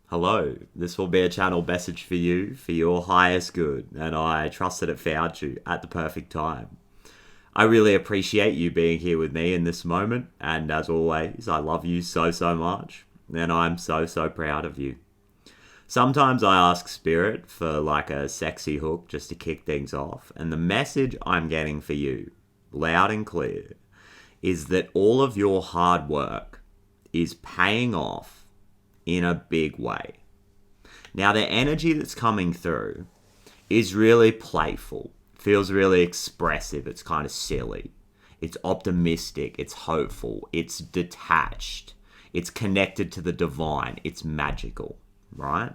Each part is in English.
Hello, this will be a channel message for you for your highest good, and I trust that it found you at the perfect time. I really appreciate you being here with me in this moment, and as always, I love you so much, and I'm so proud of you. Sometimes I ask Spirit for like a sexy hook just to kick things off, and the message I'm getting for you, loud and clear, is that all of your hard work is paying off in a big way. Now, the energy that's coming through is really playful, feels really expressive, it's kind of silly, it's optimistic, it's hopeful, it's detached, it's connected to the divine, it's magical, right?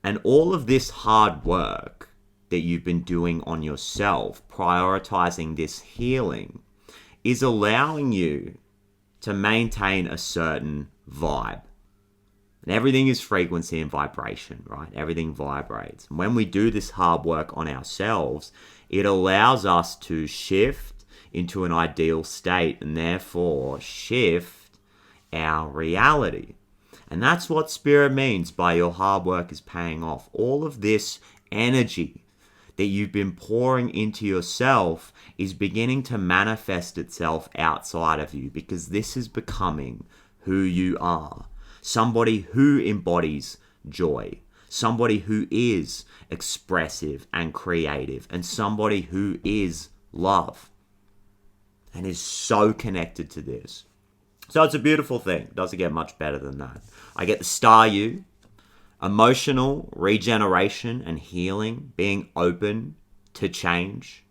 And all of this hard work that you've been doing on yourself, prioritizing this healing, is allowing you to maintain a certain vibe. And everything is frequency and vibration, right? Everything vibrates. And when we do this hard work on ourselves, it allows us to shift into an ideal state and therefore shift our reality. And that's what Spirit means by your hard work is paying off. All of this energy that you've been pouring into yourself is beginning to manifest itself outside of you, because this is becoming who you are. Somebody who embodies joy, somebody who is expressive and creative, and somebody who is love and is so connected to this. So it's a beautiful thing. It doesn't get much better than that. I get the star you, emotional regeneration and healing, being open to change.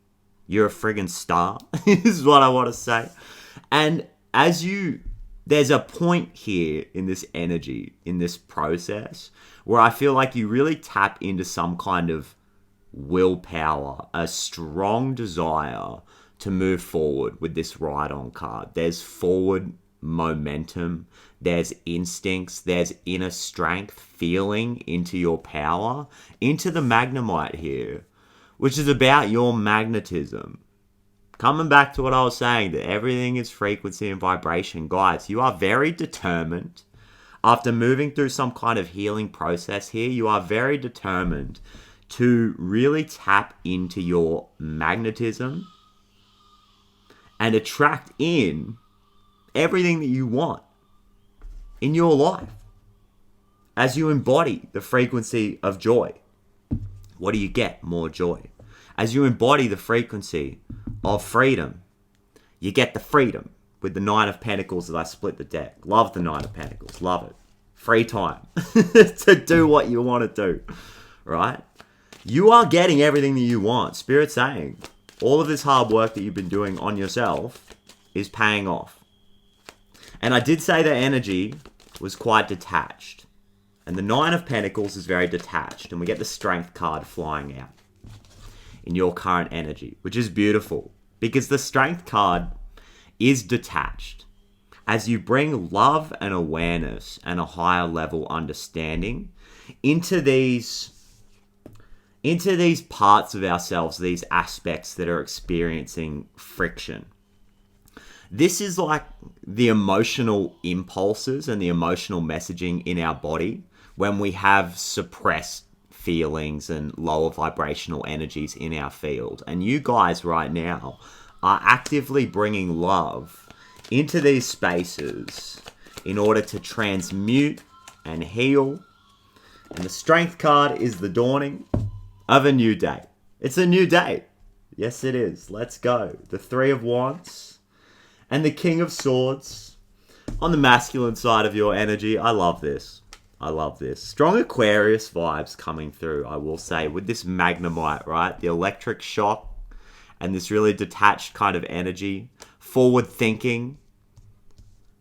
You're a friggin' star, is what I want to say. And there's a point here in this energy, in this process, where I feel like you really tap into some kind of willpower, a strong desire to move forward with this ride-on card. There's forward momentum, there's instincts, there's inner strength, feeling into your power, into the Magnemite here, which is about your magnetism. Coming back to what I was saying, that everything is frequency and vibration. Guys, you are very determined. After moving through some kind of healing process here, you are very determined to really tap into your magnetism and attract in everything that you want in your life as you embody the frequency of joy. What do you get? More joy. As you embody the frequency of freedom, you get the freedom with the Nine of Pentacles as I split the deck. Love the Nine of Pentacles. Love it. Free time to do what you want to do, right? You are getting everything that you want. Spirit's saying all of this hard work that you've been doing on yourself is paying off. And I did say the energy was quite detached. And the Nine of Pentacles is very detached. And we get the Strength card flying out in your current energy, which is beautiful. Because the Strength card is detached. As you bring love and awareness and a higher level understanding into these parts of ourselves, these aspects that are experiencing friction. This is like the emotional impulses and the emotional messaging in our body when we have suppressed feelings and lower vibrational energies in our field. And you guys right now are actively bringing love into these spaces in order to transmute and heal. And the Strength card is the dawning of a new day. It's a new day. Yes, it is. Let's go. The Three of Wands and the King of Swords on the masculine side of your energy. I love this. I love this. Strong Aquarius vibes coming through, I will say, with this Magnemite, right? The electric shock and this really detached kind of energy. Forward thinking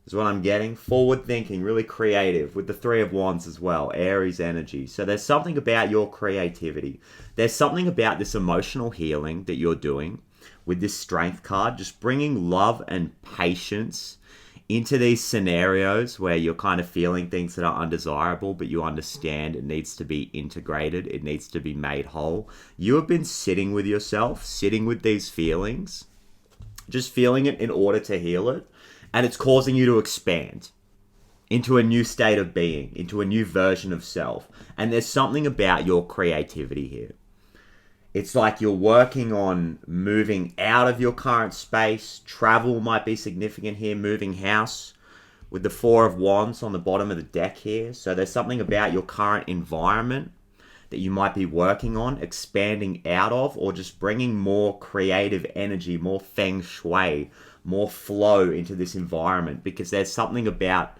is what I'm getting. Forward thinking, really creative with the Three of Wands as well. Aries energy. So there's something about your creativity. There's something about this emotional healing that you're doing with this Strength card. Just bringing love and patience into these scenarios where you're kind of feeling things that are undesirable, but you understand it needs to be integrated. It needs to be made whole. You have been sitting with yourself, sitting with these feelings, just feeling it in order to heal it. And it's causing you to expand into a new state of being, into a new version of self. And there's something about your creativity here. It's like you're working on moving out of your current space. Travel might be significant here, moving house, with the Four of Wands on the bottom of the deck here. So there's something about your current environment that you might be working on, expanding out of, or just bringing more creative energy, more feng shui, more flow into this environment, because there's something about,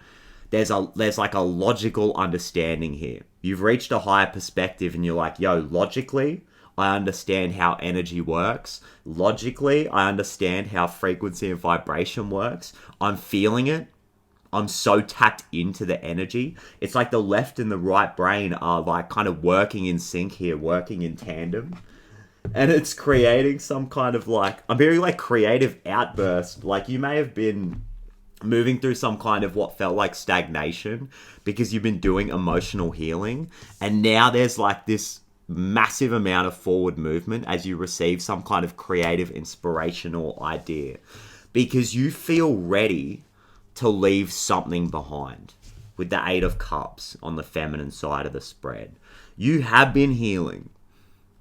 there's like a logical understanding here. You've reached a higher perspective and you're like, yo, logically, I understand how energy works. Logically, I understand how frequency and vibration works. I'm feeling it. I'm so tapped into the energy. It's like the left and the right brain are like kind of working in sync here, working in tandem. And it's creating some kind of like, I'm hearing like creative outburst. Like you may have been moving through some kind of what felt like stagnation because you've been doing emotional healing. And now there's like this massive amount of forward movement as you receive some kind of creative, inspirational idea. Because you feel ready to leave something behind with the Eight of Cups on the feminine side of the spread. You have been healing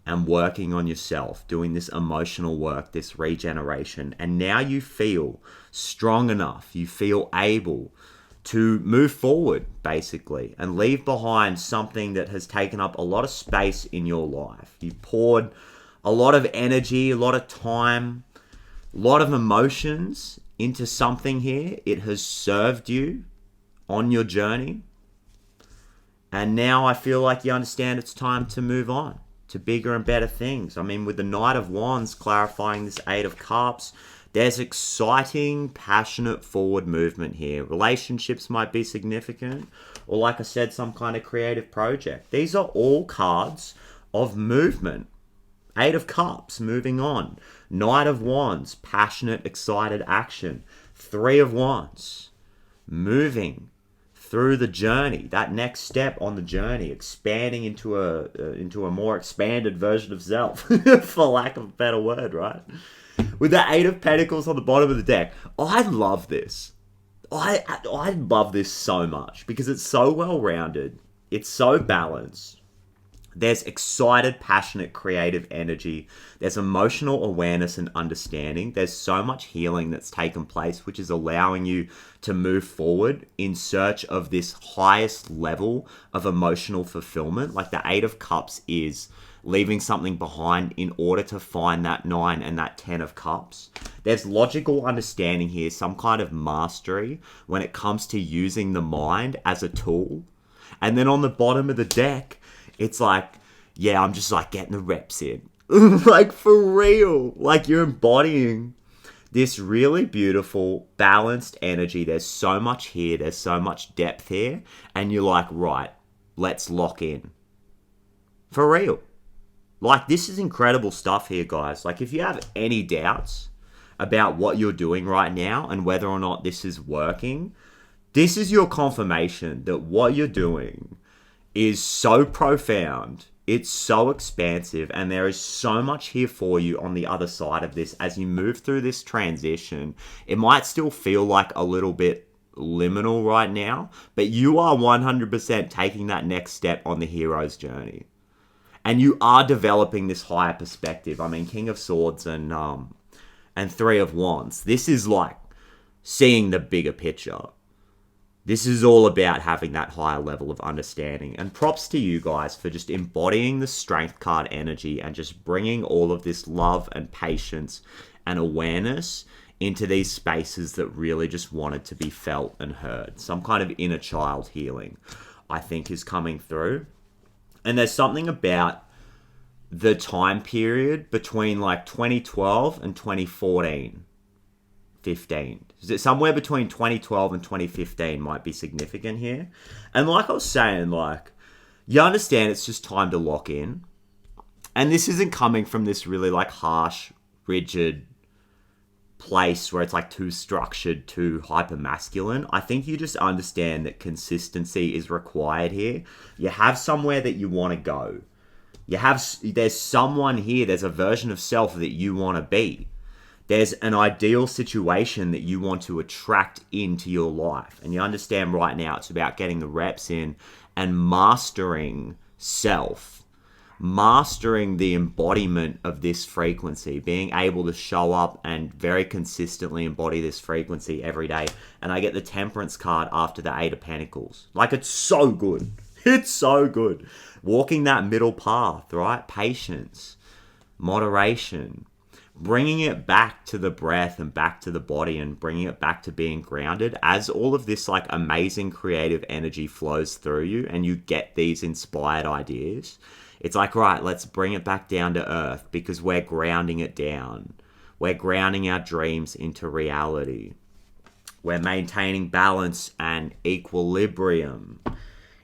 and working on yourself, doing this emotional work, this regeneration, and now you feel strong enough, you feel able to move forward, basically, and leave behind something that has taken up a lot of space in your life. You poured a lot of energy, a lot of time, a lot of emotions into something here. It has served you on your journey. And now I feel like you understand it's time to move on to bigger and better things. I mean, with the Knight of Wands clarifying this Eight of Cups, there's exciting, passionate forward movement here. Relationships might be significant, or like I said, some kind of creative project. These are all cards of movement. Eight of Cups, moving on. Knight of Wands, passionate, excited action. Three of Wands, moving through the journey. That next step on the journey, expanding into a more expanded version of self, for lack of a better word, right? With the Eight of Pentacles on the bottom of the deck. I love this. I love this so much because it's so well-rounded. It's so balanced. There's excited, passionate, creative energy. There's emotional awareness and understanding. There's so much healing that's taken place, which is allowing you to move forward in search of this highest level of emotional fulfillment. Like the Eight of Cups is leaving something behind in order to find that 9 and that 10 of Cups. There's logical understanding here, some kind of mastery when it comes to using the mind as a tool. And then on the bottom of the deck, it's like, yeah, I'm just like getting the reps in. Like for real. Like you're embodying this really beautiful, balanced energy. There's so much here. There's so much depth here. And you're like, right, let's lock in. For real. Like this is incredible stuff here, guys. Like if you have any doubts about what you're doing right now and whether or not this is working, this is your confirmation that what you're doing is so profound, it's so expansive, and there is so much here for you on the other side of this as you move through this transition. It might still feel like a little bit liminal right now, but you are 100% taking that next step on the hero's journey. And you are developing this higher perspective. I mean, King of Swords and Three of Wands. This is like seeing the bigger picture. This is all about having that higher level of understanding. And props to you guys for just embodying the Strength card energy and just bringing all of this love and patience and awareness into these spaces that really just wanted to be felt and heard. Some kind of inner child healing, I think, is coming through. And there's something about the time period between like 2012 and 2014. 15. Is it somewhere between 2012 and 2015 might be significant here? And like I was saying, like, you understand it's just time to lock in. And this isn't coming from this really like harsh, rigid place where it's like too structured, too hyper masculine. I think you just understand that consistency is required here. You have somewhere that you want to go. There's someone here, there's a version of self that you want to be. There's an ideal situation that you want to attract into your life. And you understand right now it's about getting the reps in and mastering self, mastering the embodiment of this frequency, being able to show up and very consistently embody this frequency every day. And I get the Temperance card after the Eight of Pentacles. Like, it's so good. It's so good. Walking that middle path, right? Patience, moderation, bringing it back to the breath and back to the body and bringing it back to being grounded as all of this like amazing creative energy flows through you and you get these inspired ideas. It's like, right, let's bring it back down to earth because we're grounding it down. We're grounding our dreams into reality. We're maintaining balance and equilibrium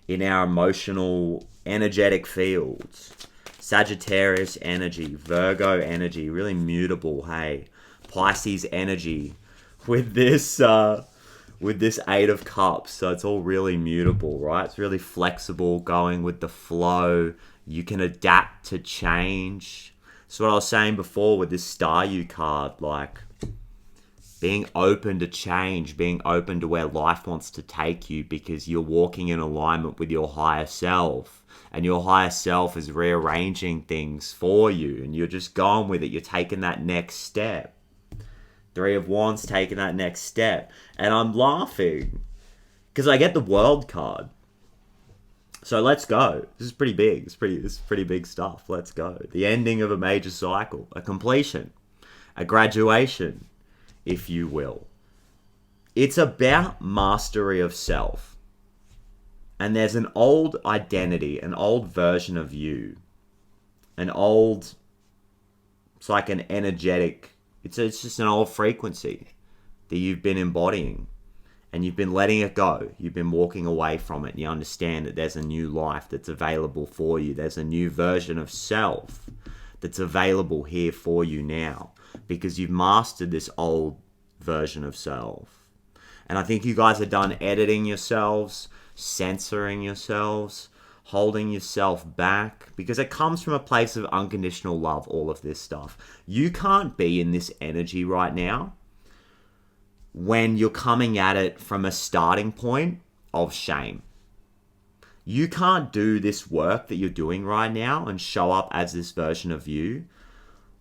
in our emotional, energetic fields. Sagittarius energy, Virgo energy, really mutable, hey. Pisces energy with this Eight of Cups. So it's all really mutable, right? It's really flexible, going with the flow. You can adapt to change. So what I was saying before with this Star U card, like being open to change, being open to where life wants to take you because you're walking in alignment with your higher self. And your higher self is rearranging things for you. And you're just going with it. You're taking that next step. Three of Wands taking that next step. And I'm laughing because I get the World card. So let's go. This is pretty big. This is pretty big stuff. Let's go. The ending of a major cycle. A completion. A graduation, if you will. It's about mastery of self. And there's an old identity, an old version of you. It's like an energetic, it's just an old frequency that you've been embodying. And you've been letting it go. You've been walking away from it. And you understand that there's a new life that's available for you. There's a new version of self that's available here for you now. Because you've mastered this old version of self. And I think you guys are done editing yourselves, censoring yourselves, holding yourself back, because it comes from a place of unconditional love, all of this stuff. You can't be in this energy right now when you're coming at it from a starting point of shame. You can't do this work that you're doing right now and show up as this version of you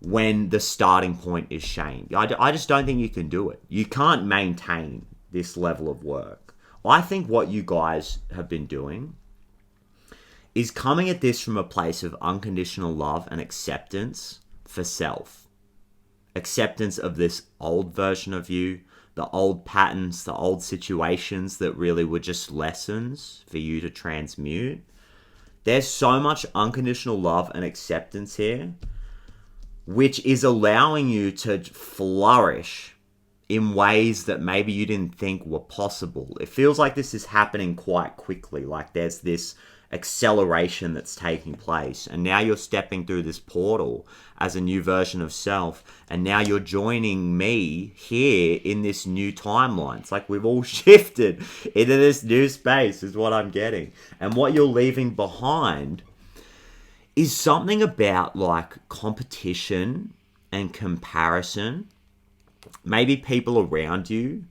when the starting point is shame. I just don't think you can do it. You can't maintain this level of work. I think what you guys have been doing is coming at this from a place of unconditional love and acceptance for self. Acceptance of this old version of you, the old patterns, the old situations that really were just lessons for you to transmute. There's so much unconditional love and acceptance here, which is allowing you to flourish in ways that maybe you didn't think were possible. It feels like this is happening quite quickly. Like there's this acceleration that's taking place. And now you're stepping through this portal as a new version of self. And now you're joining me here in this new timeline. It's like we've all shifted into this new space is what I'm getting. And what you're leaving behind is something about like competition and comparison. Maybe people around you,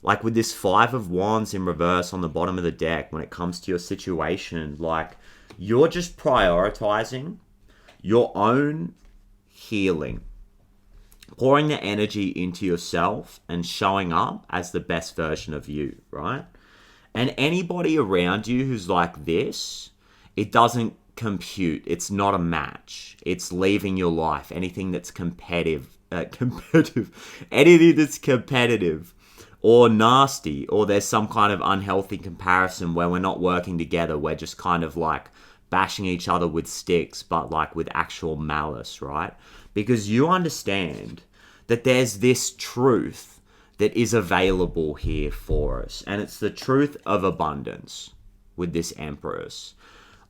like with this Five of Wands in reverse on the bottom of the deck, when it comes to your situation, like you're just prioritizing your own healing, pouring the energy into yourself and showing up as the best version of you, right? And anybody around you who's like this, it doesn't compute. It's not a match. It's leaving your life. Anything that's competitive, anything that's competitive or nasty, or there's some kind of unhealthy comparison where we're not working together, we're just kind of like bashing each other with sticks, but like with actual malice, right? Because you understand that there's this truth that is available here for us, and it's the truth of abundance with this Empress.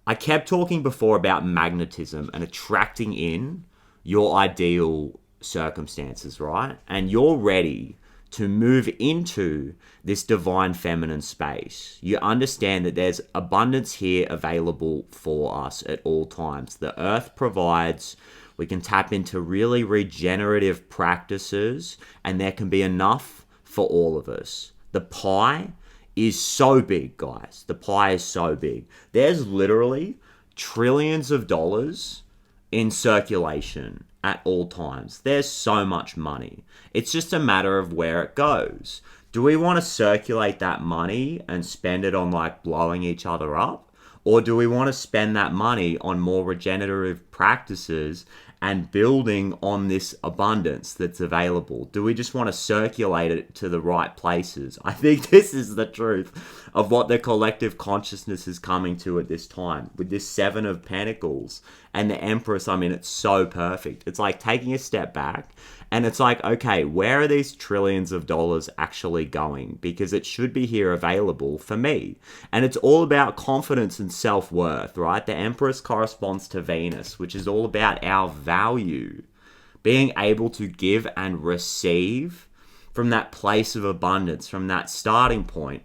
I kept talking before about magnetism and attracting in your ideal circumstances, right? And you're ready to move into this divine feminine space. You understand that there's abundance here available for us at all times. The earth provides. We can tap into really regenerative practices, and there can be enough for all of us. The pie is so big, guys. The pie is so big. There's literally trillions of dollars in circulation at all times. There's so much money. It's just a matter of where it goes. Do we want to circulate that money and spend it on like blowing each other up? Or do we want to spend that money on more regenerative practices and building on this abundance that's available? Do we just want to circulate it to the right places? I think this is the truth of what the collective consciousness is coming to at this time. With this Seven of Pentacles and the Empress, I mean, it's so perfect. It's like taking a step back and it's like, okay, where are these trillions of dollars actually going? Because it should be here available for me. And it's all about confidence and self-worth, right? The Empress corresponds to Venus, which is all about our value. Being able to give and receive from that place of abundance, from that starting point,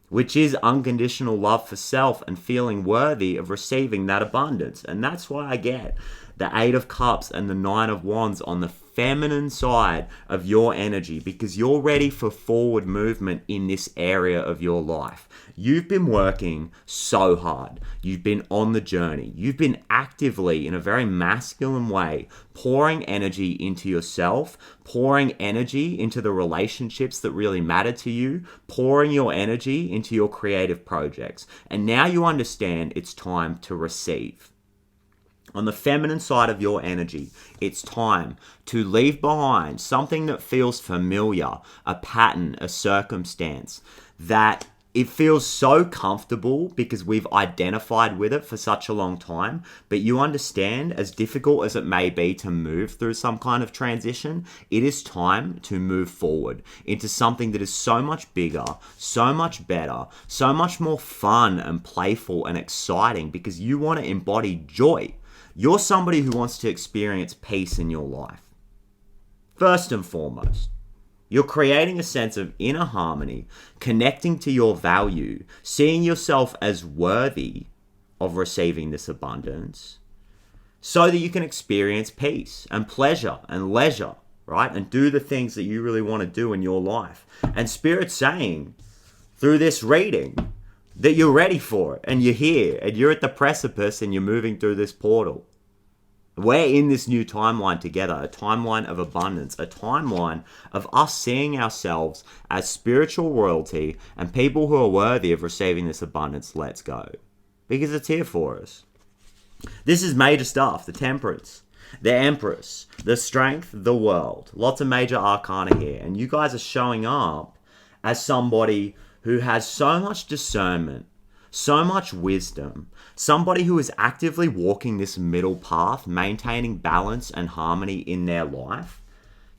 which is unconditional love for self and feeling worthy of receiving that abundance. And that's why I get the Eight of Cups and the Nine of Wands on the feminine side of your energy, because you're ready for forward movement in this area of your life. You've been working so hard. You've been on the journey. You've been actively, in a very masculine way, pouring energy into yourself, pouring energy into the relationships that really matter to you, pouring your energy into your creative projects. And now you understand it's time to receive. On the feminine side of your energy, it's time to leave behind something that feels familiar, a pattern, a circumstance, that it feels so comfortable because we've identified with it for such a long time. But you understand, as difficult as it may be to move through some kind of transition, it is time to move forward into something that is so much bigger, so much better, so much more fun and playful and exciting, because you want to embody joy. You're somebody who wants to experience peace in your life. First and foremost, you're creating a sense of inner harmony, connecting to your value, seeing yourself as worthy of receiving this abundance, so that you can experience peace and pleasure and leisure, right? And do the things that you really want to do in your life. And Spirit's saying, through this reading, that you're ready for it, and you're here, and you're at the precipice, and you're moving through this portal. We're in this new timeline together, a timeline of abundance, a timeline of us seeing ourselves as spiritual royalty and people who are worthy of receiving this abundance. Let's go. Because it's here for us. This is major stuff, the Temperance, the Empress, the Strength, the World. Lots of major arcana here, and you guys are showing up as somebody who has so much discernment, so much wisdom, somebody who is actively walking this middle path, maintaining balance and harmony in their life.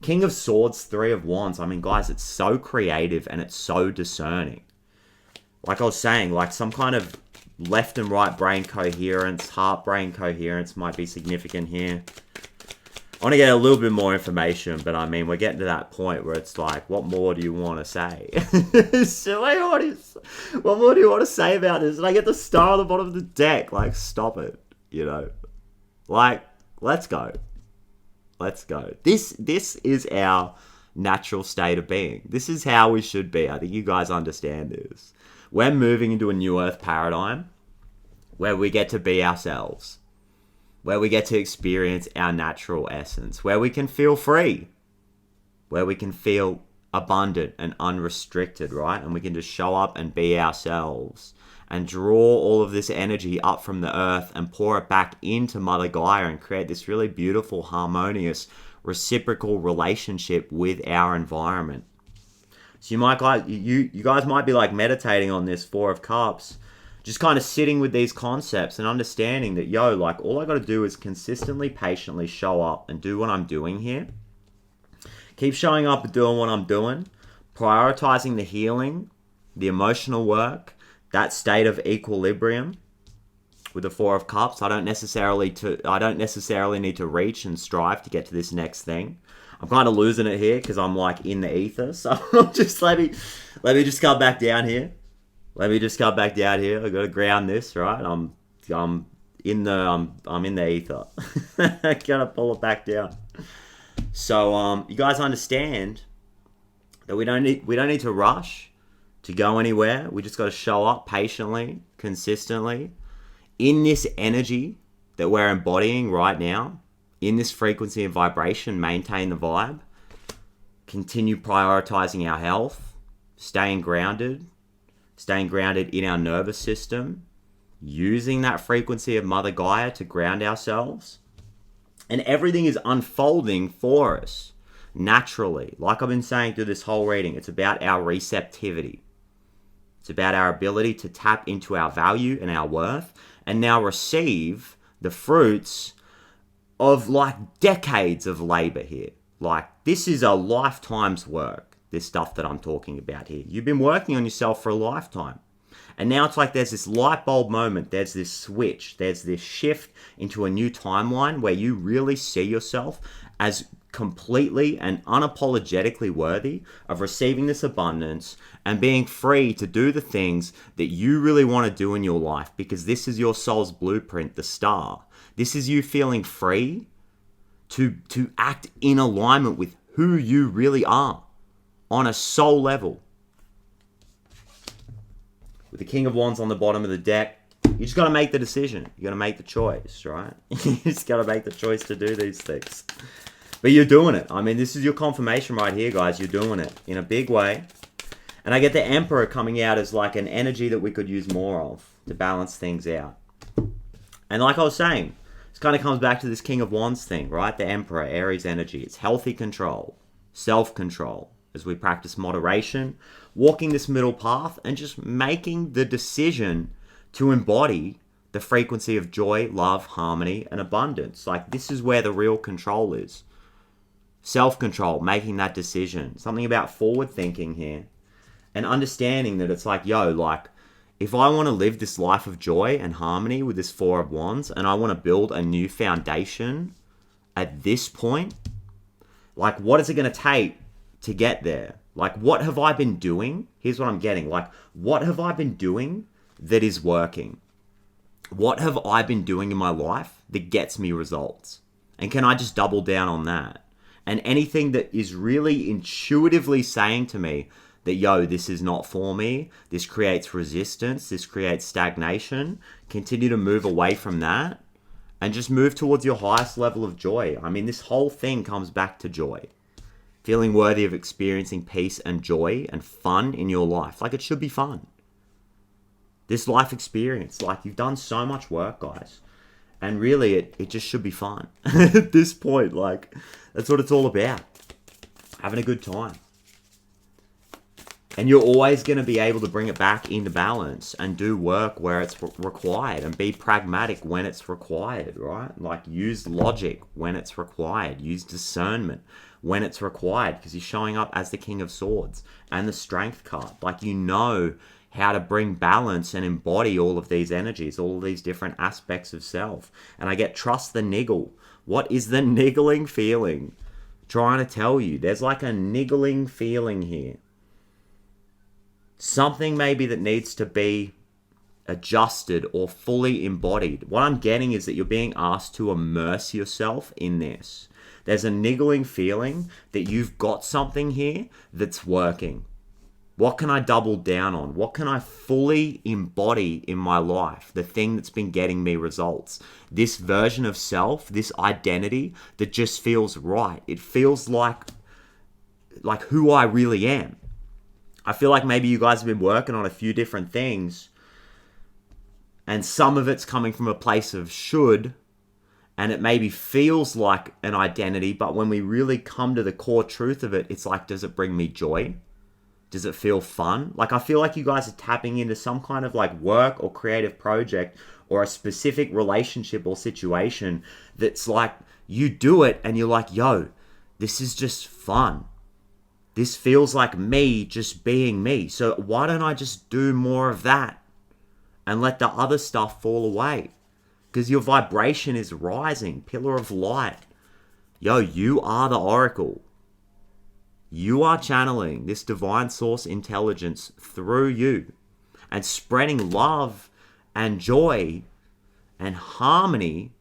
King of Swords, Three of Wands. I mean, guys, it's so creative and it's so discerning. Like I was saying, like some kind of left and right brain coherence, heart-brain coherence might be significant here. I want to get a little bit more information, but I mean, we're getting to that point where it's like, what more do you want to say? So what more do you want to say about this? And I get the star on the bottom of the deck. Like, stop it, you know? Like, let's go. Let's go. This is our natural state of being. This is how we should be. I think you guys understand this. We're moving into a new earth paradigm where we get to be ourselves, where we get to experience our natural essence, where we can feel free, where we can feel abundant and unrestricted, right? And we can just show up and be ourselves and draw all of this energy up from the earth and pour it back into Mother Gaia and create this really beautiful, harmonious, reciprocal relationship with our environment. So you guys might be like meditating on this Four of Cups, just kind of sitting with these concepts and understanding that, like, all I got to do is consistently, patiently show up and do what I'm doing here. Keep showing up and doing what I'm doing. Prioritizing the healing, the emotional work, that state of equilibrium with the Four of Cups. I don't necessarily need to reach and strive to get to this next thing. I'm kind of losing it here because I'm like in the ether. So just let me just come back down here. Let me just come back down here. I got to ground this, right? I'm I'm in the ether. Gotta pull it back down. So you guys understand that we don't need to rush to go anywhere. We just got to show up patiently, consistently, in this energy that we're embodying right now, in this frequency and vibration. Maintain the vibe. Continue prioritizing our health, staying grounded in our nervous system, using that frequency of Mother Gaia to ground ourselves. And everything is unfolding for us naturally. Like I've been saying through this whole reading, it's about our receptivity. It's about our ability to tap into our value and our worth and now receive the fruits of like decades of labor here. Like, this is a lifetime's work, this stuff that I'm talking about here. You've been working on yourself for a lifetime. And now it's like there's this light bulb moment, there's this switch, there's this shift into a new timeline where you really see yourself as completely and unapologetically worthy of receiving this abundance and being free to do the things that you really want to do in your life, because this is your soul's blueprint, the star. This is you feeling free to act in alignment with who you really are on a soul level. With the King of Wands on the bottom of the deck, you just got to make the decision. You got to make the choice, right? You just got to make the choice to do these things. But you're doing it. I mean, this is your confirmation right here, guys. You're doing it in a big way. And I get the Emperor coming out as like an energy that we could use more of to balance things out. And like I was saying, this kind of comes back to this King of Wands thing, right? The Emperor, Aries energy. It's healthy control, self-control, as we practice moderation, walking this middle path, and just making the decision to embody the frequency of joy, love, harmony, and abundance. Like, this is where the real control is. Self-control, making that decision. Something about forward thinking here. And understanding that it's like, yo, like, if I want to live this life of joy and harmony with this Four of Wands, and I want to build a new foundation at this point, like, what is it going to take to get there? Like, what have I been doing? Here's what I'm getting. Like, what have I been doing that is working? What have I been doing in my life that gets me results? And can I just double down on that? And anything that is really intuitively saying to me that, yo, this is not for me, this creates resistance, this creates stagnation, continue to move away from that and just move towards your highest level of joy. I mean, this whole thing comes back to joy. Feeling worthy of experiencing peace and joy and fun in your life. Like, it should be fun. This life experience, like, you've done so much work, guys. And really, it just should be fun. At this point, like, that's what it's all about. Having a good time. And you're always going to be able to bring it back into balance and do work where it's required and be pragmatic when it's required, right? Like, use logic when it's required. Use discernment when it's required, because you're showing up as the King of Swords and the Strength card. Like, you know how to bring balance and embody all of these energies, all of these different aspects of self. And I get trust the niggle. What is the niggling feeling trying to tell you? There's like a niggling feeling here. Something maybe that needs to be adjusted or fully embodied. What I'm getting is that you're being asked to immerse yourself in this. There's a niggling feeling that you've got something here that's working. What can I double down on? What can I fully embody in my life? The thing that's been getting me results. This version of self, this identity that just feels right. It feels like who I really am. I feel like maybe you guys have been working on a few different things, and some of it's coming from a place of should, and it maybe feels like an identity, but when we really come to the core truth of it, it's like, does it bring me joy? Does it feel fun? Like, I feel like you guys are tapping into some kind of like work or creative project or a specific relationship or situation that's like, you do it and you're like, yo, this is just fun. This feels like me just being me. So why don't I just do more of that and let the other stuff fall away? Because your vibration is rising. Pillar of light. Yo, you are the oracle. You are channeling this divine source intelligence through you and spreading love and joy and harmony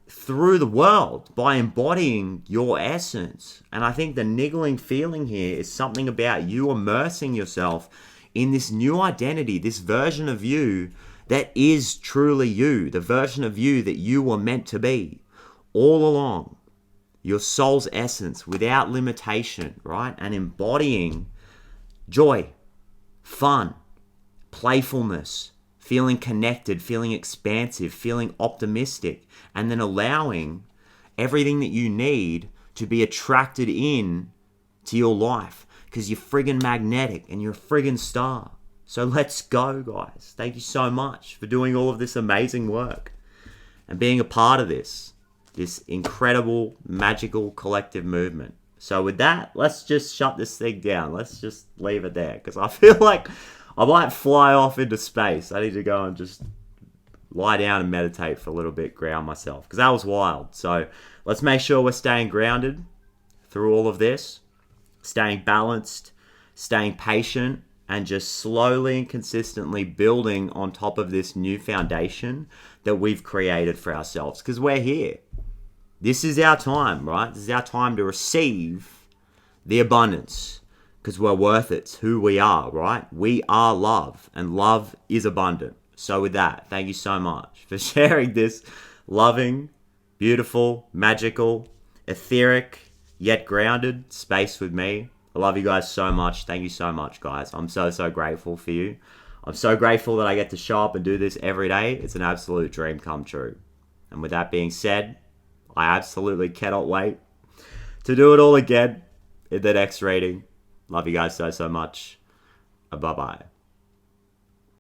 through the world by embodying your essence. And I think the niggling feeling here is something about you immersing yourself in this new identity, this version of you that is truly you, the version of you that you were meant to be all along, your soul's essence without limitation, right? And embodying joy, fun, playfulness, feeling connected, feeling expansive, feeling optimistic, and then allowing everything that you need to be attracted in to your life because you're friggin' magnetic and you're a friggin' star. So let's go, guys. Thank you so much for doing all of this amazing work and being a part of this incredible, magical collective movement. So with that, let's just shut this thing down. Let's just leave it there because I feel like I might fly off into space. I need to go and just lie down and meditate for a little bit, ground myself because that was wild. So let's make sure we're staying grounded through all of this, staying balanced, staying patient, and just slowly and consistently building on top of this new foundation that we've created for ourselves because we're here. This is our time, right? This is our time to receive the abundance because we're worth it. It's who we are, right? We are love and love is abundant. So with that, thank you so much for sharing this loving, beautiful, magical, etheric, yet grounded space with me. I love you guys so much. Thank you so much, guys. I'm so grateful for you. I'm so grateful that I get to show up and do this every day. It's an absolute dream come true. And with that being said, I absolutely cannot wait to do it all again in the next reading. Love you guys so much. Bye-bye.